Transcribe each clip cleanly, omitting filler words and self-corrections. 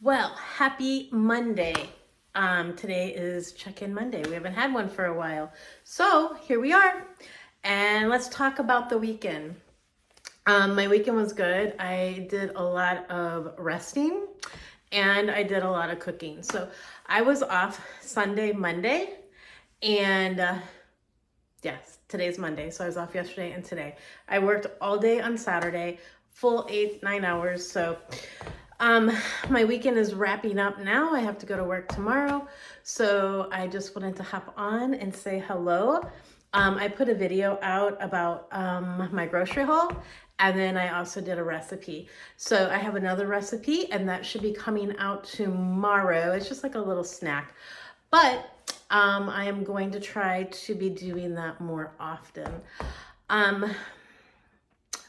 Well, happy Monday. Today is check-in Monday. We haven't had one for a while. So here we are. And let's talk about the weekend. My weekend was good. I did a lot of resting and I did a lot of cooking. So I was off Sunday, Monday, and yes, today's Monday. So I was off yesterday and today. I worked all day on Saturday, full 8-9 hours. So my weekend is wrapping up now. I have to go to work tomorrow. So I just wanted to hop on and say hello. I put a video out about my grocery haul, and then I also did a recipe. So I have another recipe and that should be coming out tomorrow. It's just like a little snack, but I am going to try to be doing that more often.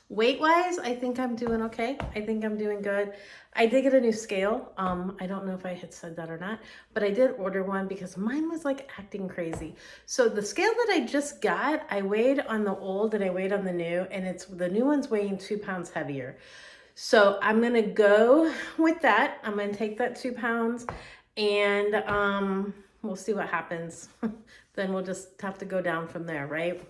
Weight-wise, I think I'm doing okay. I think I'm doing good. I did get a new scale. I don't know if I had said that or not, but I did order one because mine was like acting crazy. So the scale that I just got, I weighed on the old and I weighed on the new, and the new one's weighing 2 pounds heavier. So I'm gonna go with that. I'm gonna take that 2 pounds and we'll see what happens. Then we'll just have to go down from there, right?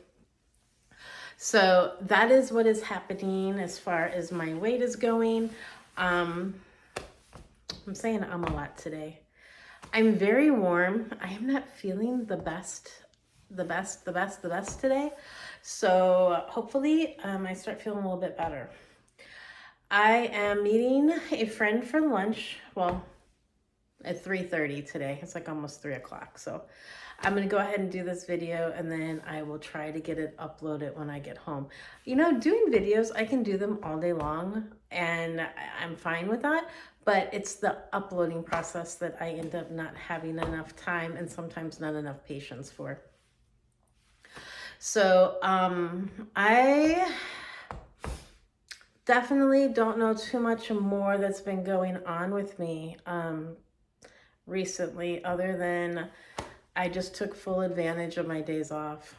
So that is what is happening as far as my weight is going. I'm saying a lot today. I'm very warm. I am not feeling the best today. So hopefully I start feeling a little bit better. I am meeting a friend for lunch. Well, at 3:30 today. It's like almost 3 o'clock. So I'm going to go ahead and do this video and then I will try to get it uploaded when I get home. You know, doing videos, I can do them all day long and I'm fine with that, but it's the uploading process that I end up not having enough time and sometimes not enough patience for. So I definitely don't know too much more that's been going on with me recently, other than I just took full advantage of my days off.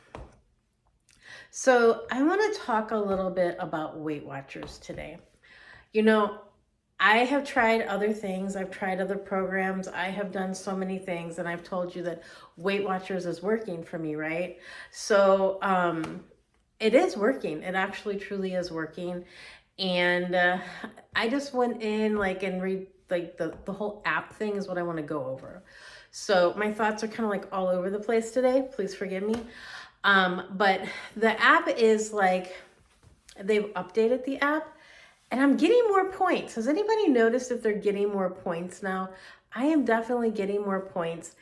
So I want to talk a little bit about Weight Watchers today. You know, I have tried other things. I've tried other programs. I have done so many things, and I've told you that Weight Watchers is working for me, right? So it is working. It actually truly is working. And I just went in and read the whole app thing is what I want to go over. So my thoughts are kind of like all over the place today. Please forgive me. But the app is they've updated the app and I'm getting more points. Has anybody noticed that they're getting more points now? I am definitely getting more points.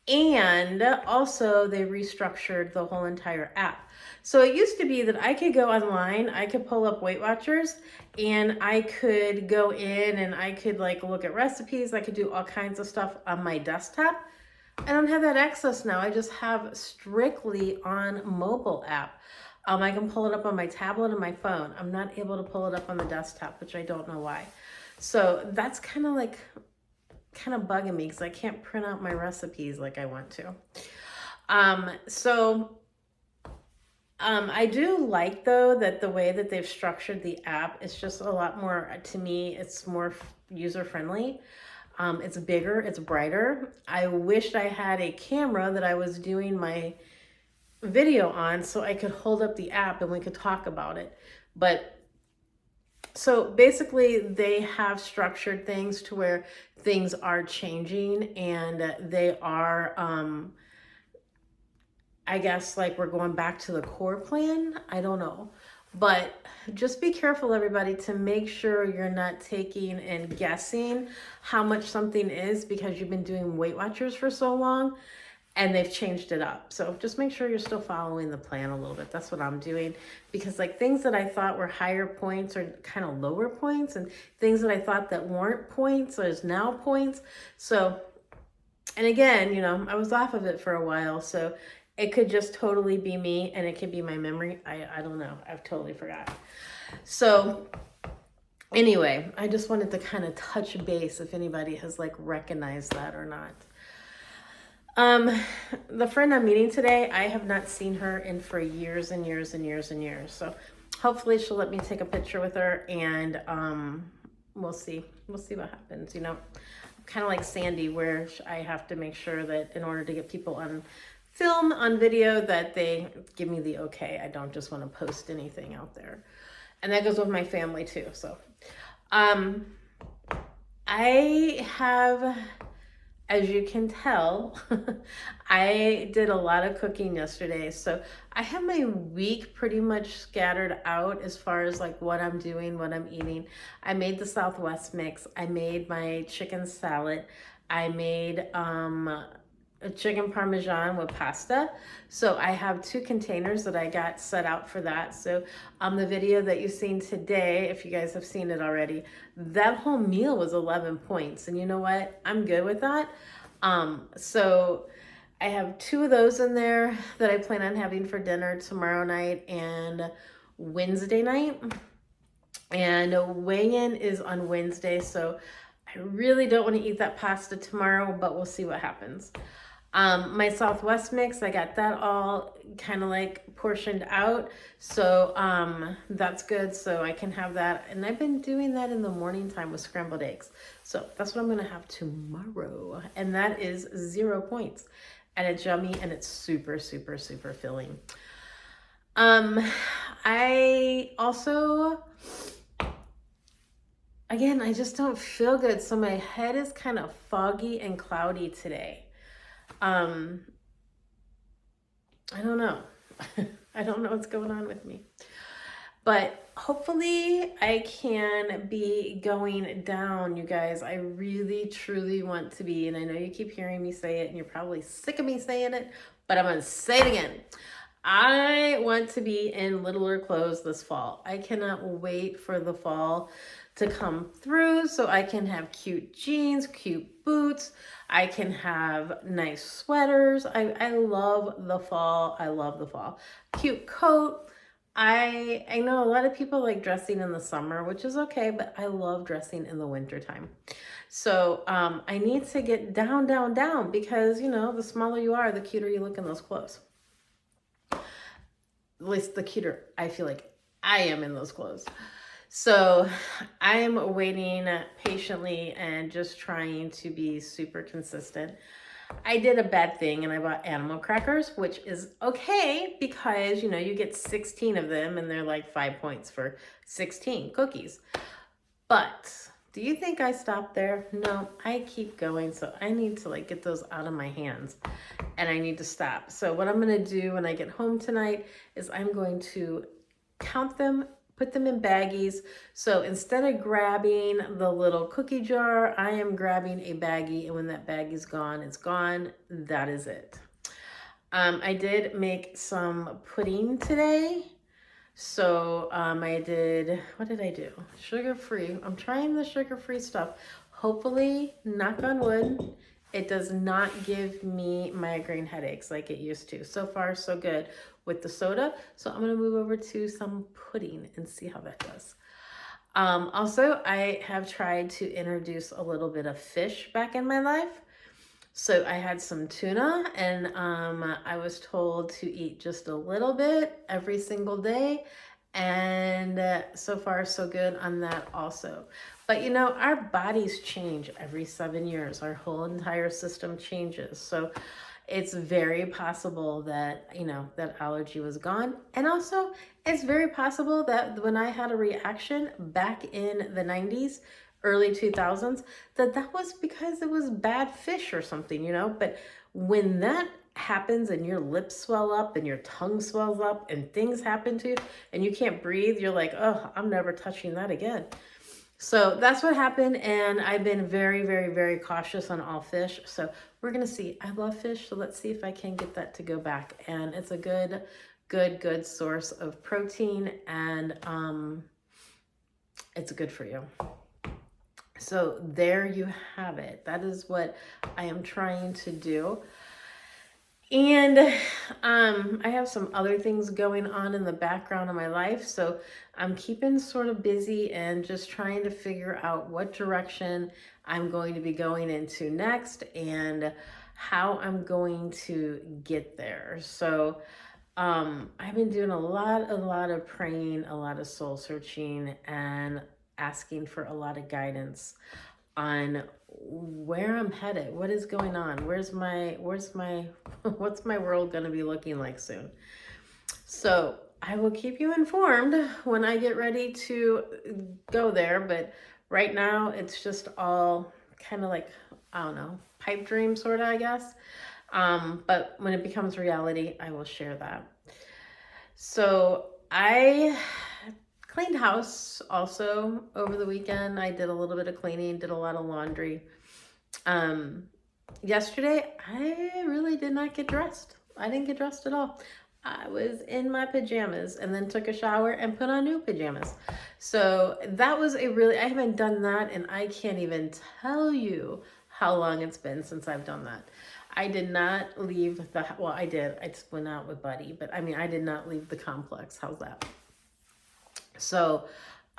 And also they restructured the whole entire app. So it used to be that I could go online, I could pull up Weight Watchers and I could go in and I could look at recipes. I could do all kinds of stuff on my desktop. I don't have that access now. I just have strictly on mobile app. I can pull it up on my tablet and my phone. I'm not able to pull it up on the desktop, which I don't know why. So that's kind of bugging me because I can't print out my recipes like I want to. I do like, though, that the way that they've structured the app is just a lot more, to me, it's more user-friendly. It's bigger, it's brighter. I wished I had a camera that I was doing my video on so I could hold up the app and we could talk about it. But so basically they have structured things to where things are changing and they are, I guess we're going back to the core plan. I don't know. But just be careful, everybody, to make sure you're not taking and guessing how much something is because you've been doing Weight Watchers for so long and they've changed it up. So just make sure you're still following the plan a little bit. That's what I'm doing, because things that I thought were higher points are kind of lower points, and things that I thought that weren't points is now points. So, and again, I was off of it for a while, so it could just totally be me and it could be my memory. I don't know. I've totally forgot. So anyway, I just wanted to kind of touch base if anybody has recognized that or not. The friend I'm meeting today, I have not seen her in for years and years and years and years. So hopefully she'll let me take a picture with her and we'll see what happens. kind of like Sandy, where I have to make sure that in order to get people on film, on video, that they give me the okay. I don't just want to post anything out there. And that goes with my family too. So I have, as you can tell, I did a lot of cooking yesterday. So I have my week pretty much scattered out as far as like what I'm doing, what I'm eating. I made the Southwest mix. I made my chicken salad. I made a chicken parmesan with pasta. So I have 2 containers that I got set out for that. So the video that you've seen today, if you guys have seen it already, that whole meal was 11 points. And you know what? I'm good with that. So I have 2 of those in there that I plan on having for dinner tomorrow night and Wednesday night. And weigh-in is on Wednesday. So I really don't want to eat that pasta tomorrow, but we'll see what happens. My Southwest mix, I got that all kind of like portioned out. So that's good. So I can have that. And I've been doing that in the morning time with scrambled eggs. So that's what I'm going to have tomorrow. And that is 0 points. And it's yummy and it's super, super, super filling. I also, again, I just don't feel good. So my head is kind of foggy and cloudy today. I don't know. I don't know what's going on with me. But hopefully I can be going down, you guys. I really, truly want to be, and I know you keep hearing me say it, and you're probably sick of me saying it, but I'm going to say it again. I want to be in littler clothes this fall. I cannot wait for the fall to come through so I can have cute jeans, cute boots. I can have nice sweaters. I love the fall. I love the fall. Cute coat. I know a lot of people like dressing in the summer, which is okay, but I love dressing in the wintertime. So I need to get down, down, down because, you know, the smaller you are, the cuter you look in those clothes. At least the cuter I feel like I am in those clothes. So I am waiting patiently and just trying to be super consistent. I did a bad thing and I bought animal crackers, which is okay because, you know, you get 16 of them and they're like 5 points for 16 cookies. But do you think I stopped there? No, I keep going. So I need to like get those out of my hands and I need to stop. So what I'm going to do when I get home tonight is I'm going to count them, put them in baggies. So instead of grabbing the little cookie jar, I am grabbing a baggie. And when that baggie's gone, it's gone. That is it. I did make some pudding today. So I did, what did I do? Sugar-free. I'm trying the sugar-free stuff. Hopefully, knock on wood, it does not give me migraine headaches like it used to. So far, so good with the soda. So I'm going to move over to some pudding and see how that does. Also, I have tried to introduce a little bit of fish back in my life. So I had some tuna and I was told to eat just a little bit every single day. And so far, so good on that also. But you know, our bodies change every 7 years. Our whole entire system changes. So it's very possible that, you know, that allergy was gone. And also, it's very possible that when I had a reaction back in the 90s, early 2000s, that was because it was bad fish or something, you know. But when that happens and your lips swell up and your tongue swells up and things happen to you and you can't breathe, you're like, oh, I'm never touching that again. So that's what happened, and I've been very, very, very cautious on all fish. So we're gonna see. I love fish, so let's see if I can get that to go back. And it's a good source of protein, and it's good for you. So there you have it. That is what I am trying to do. And I have some other things going on in the background of my life. So I'm keeping sort of busy and just trying to figure out what direction I'm going to be going into next and how I'm going to get there. So I've been doing a lot of praying, a lot of soul searching, and asking for a lot of guidance on where I'm headed, what is going on, what's my world going to be looking like soon. So I will keep you informed when I get ready to go there, but right now it's just all kind of like, I don't know, pipe dream sort of, I guess. But when it becomes reality, I will share that. So I cleaned house also over the weekend. I did a little bit of cleaning, did a lot of laundry. Yesterday, I really did not get dressed. I didn't get dressed at all. I was in my pajamas and then took a shower and put on new pajamas. So that was I haven't done that, and I can't even tell you how long it's been since I've done that. I did not leave well, I did. I just went out with Buddy, but I mean, I did not leave the complex. How's that? So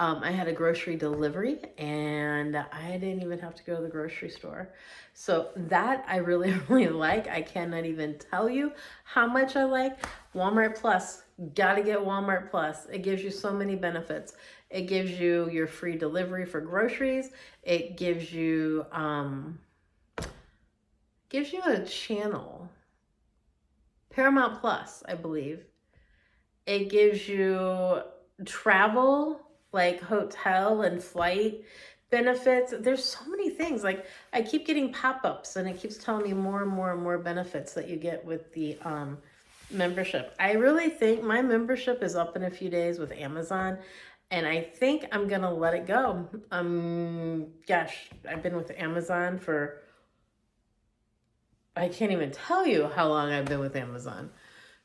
I had a grocery delivery and I didn't even have to go to the grocery store. So that I really, really like. I cannot even tell you how much I like. Walmart Plus, gotta get Walmart Plus. It gives you so many benefits. It gives you your free delivery for groceries. It gives you a channel. Paramount Plus, I believe. It gives you travel, like hotel and flight benefits. There's so many things. Like I keep getting pop-ups and it keeps telling me more and more and more benefits that you get with the membership. I really think my membership is up in a few days with Amazon, and I think I'm gonna let it go. Gosh, I've been with Amazon for, I can't even tell you how long I've been with Amazon.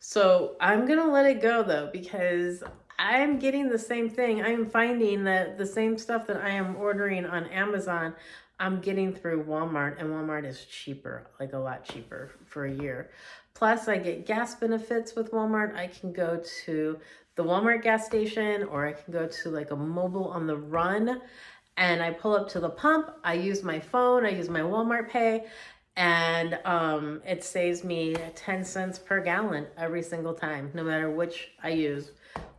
So I'm gonna let it go though, because I'm getting the same thing. I'm finding that the same stuff that I am ordering on Amazon, I'm getting through Walmart, and Walmart is cheaper, like a lot cheaper for a year. Plus I get gas benefits with Walmart. I can go to the Walmart gas station, or I can go to like a mobile on the run, and I pull up to the pump. I use my phone, I use my Walmart Pay, and it saves me 10 cents per gallon every single time, no matter which I use,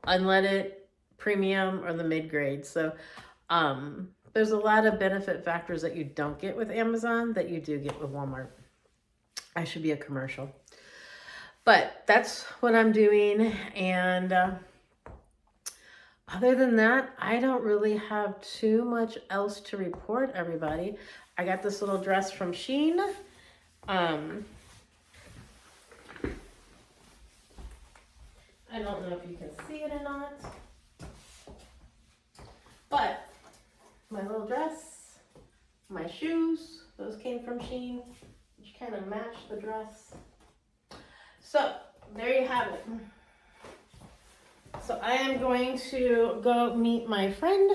unleaded, premium, or the mid-grade. So there's a lot of benefit factors that you don't get with Amazon that you do get with Walmart. I should be a commercial. But that's what I'm doing, and other than that, I don't really have too much else to report, everybody. I got this little dress from Shein. I don't know if you can see it or not, but my little dress, my shoes, those came from Shein, which kind of match the dress. So there you have it. So I am going to go meet my friend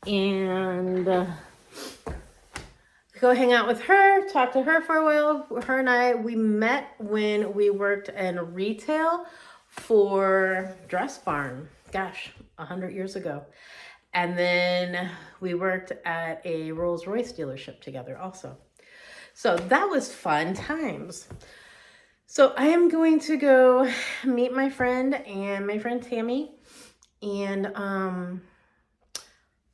and go hang out with her, talk to her for a while. Her and I, we met when we worked in retail for Dress Barn, gosh, 100 years ago. And then we worked at a Rolls-Royce dealership together also. So that was fun times. So I am going to go meet my friend and my friend Tammy, and I'm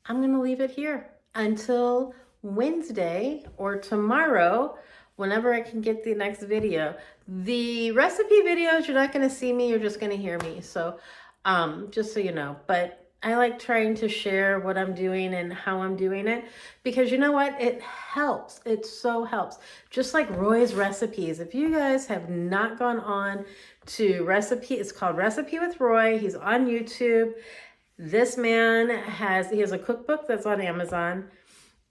going to leave it here until Wednesday or tomorrow, whenever I can get the next video. The recipe videos, you're not going to see me, you're just going to hear me. So just so you know, but I like trying to share what I'm doing and how I'm doing it, because you know what? It helps. It so helps. Just like Roy's Recipes. If you guys have not gone on to it's called Recipe with Roy. He's on YouTube. This man has a cookbook that's on Amazon,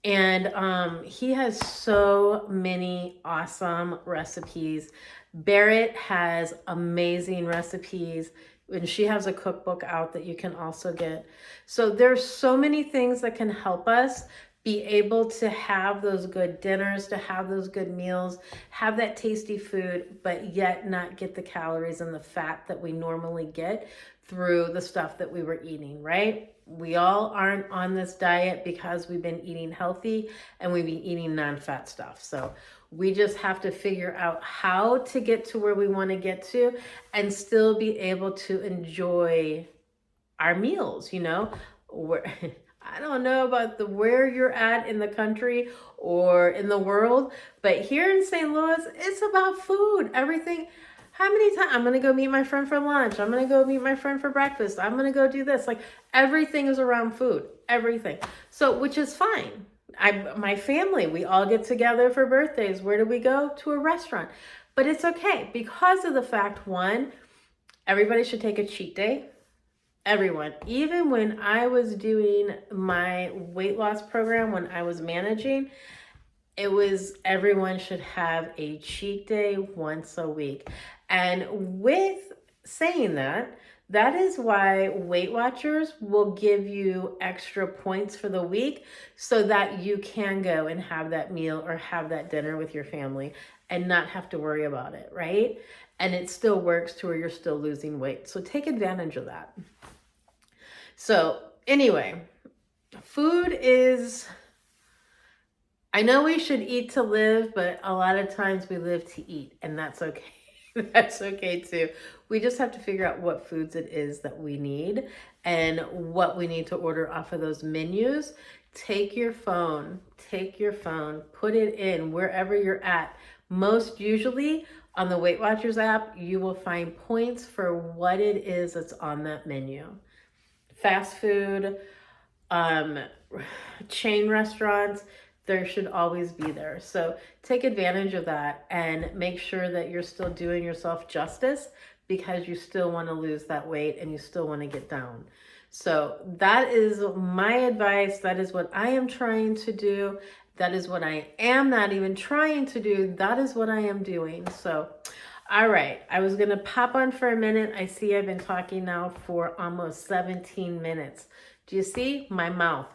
and he has so many awesome recipes. Barrett has amazing recipes, and she has a cookbook out that you can also get. So there's so many things that can help us be able to have those good dinners, to have those good meals, have that tasty food, but yet not get the calories and the fat that we normally get through the stuff that we were eating, right? We all aren't on this diet because we've been eating healthy and we've been eating non-fat stuff. So we just have to figure out how to get to where we want to get to and still be able to enjoy our meals, you know. I don't know about where you're at in the country or in the world, but here in St. Louis, it's about food. Everything. How many times I'm gonna go meet my friend for lunch? I'm gonna go meet my friend for breakfast. I'm gonna go do this. Like everything is around food. Everything. So, which is fine. My family, we all get together for birthdays. Where do we go? To a restaurant. But it's okay because of the fact, one, everybody should take a cheat day. Everyone. Even when I was doing my weight loss program, when I was managing, it was everyone should have a cheat day once a week. And with saying that, that is why Weight Watchers will give you extra points for the week so that you can go and have that meal or have that dinner with your family and not have to worry about it, right? And it still works to where you're still losing weight. So take advantage of that. So anyway, food is, I know we should eat to live, but a lot of times we live to eat, and that's okay. That's okay too. We just have to figure out what foods it is that we need and what we need to order off of those menus. Take your phone, put it in wherever you're at. Most usually on the Weight Watchers app, you will find points for what it is that's on that menu. Fast food, chain restaurants, there should always be there. So take advantage of that and make sure that you're still doing yourself justice because you still want to lose that weight and you still want to get down. So that is my advice. That is what I am trying to do. That is what I am not even trying to do. That is what I am doing. So all right, I was going to pop on for a minute. I see I've been talking now for almost 17 minutes. Do you see my mouth?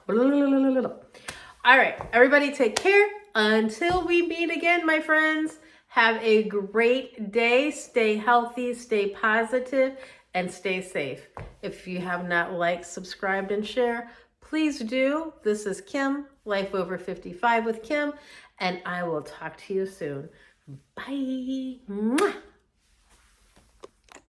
All right, everybody take care. Until we meet again, my friends, have a great day. Stay healthy, stay positive, and stay safe. If you have not liked, subscribed, and share, please do. This is Kim, Life Over 55 with Kim, and I will talk to you soon. Bye. Mwah.